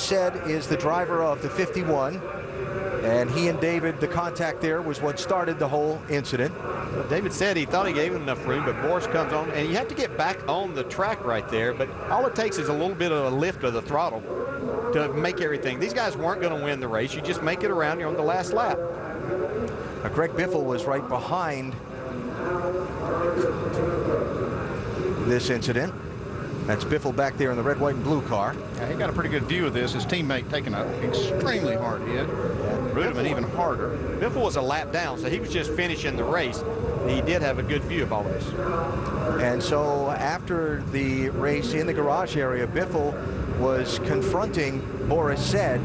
said is the driver of the 51. And he and David, the contact there was what started the whole incident. Well, David said he thought he gave him enough room, but Boris comes on, and you have to get back on the track right there, but all it takes is a little bit of a lift of the throttle to make everything. These guys weren't going to win the race. You just make it around, you're on the last lap. Greg Biffle was right behind this incident. That's Biffle back there in the red, white, and blue car. Yeah, he got a pretty good view of this. His teammate taking an extremely hard hit. Would have been even harder. Biffle was a lap down, so he was just finishing the race. He did have a good view of all this. And so after the race in the garage area, Biffle was confronting Boris said.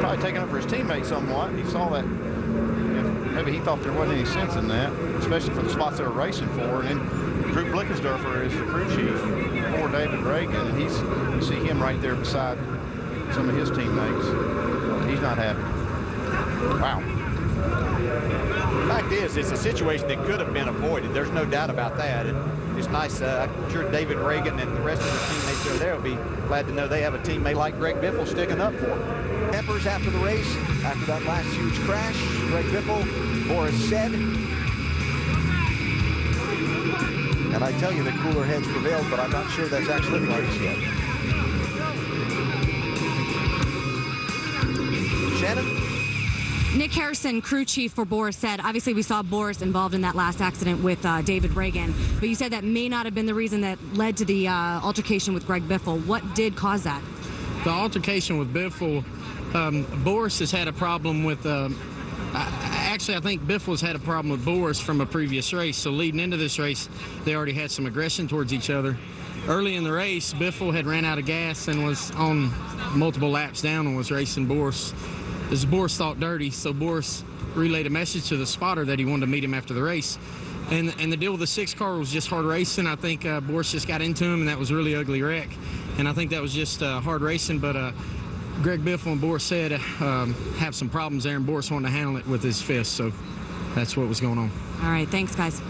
Probably taking up for his teammate somewhat. He saw that. Maybe he thought there wasn't any sense in that, especially for the spots they were racing for. And then Drew Blickensderfer is the crew chief for David Reagan, and you see him right there beside some of his teammates. He's not happy. Wow. The fact is, it's a situation that could have been avoided. There's no doubt about that. And it's nice. I'm sure David Reagan and the rest of the teammates over there will be glad to know they have a teammate like Greg Biffle sticking up for them. Peppers after the race, after that last huge crash, Greg Biffle, Boris said. And I tell you that cooler heads prevailed, but I'm not sure that's actually the case yet. Shannon? Nick Harrison, crew chief for Boris, said, obviously we saw Boris involved in that last accident with David Reagan, but you said that may not have been the reason that led to the altercation with Greg Biffle. What did cause that? The altercation with Biffle, Boris has had a problem with, actually I think Biffle's had a problem with Boris from a previous race, so leading into this race, they already had some aggression towards each other. Early in the race, Biffle had ran out of gas and was on multiple laps down and was racing Boris. As Boris thought dirty, so Boris relayed a message to the spotter that he wanted to meet him after the race. And the deal with the 6 car was just hard racing. I think Boris just got into him, and that was a really ugly wreck. And I think that was just hard racing, but Greg Biffle and Boris said have some problems there, and Boris wanted to handle it with his fist, so that's what was going on. All right, thanks, guys.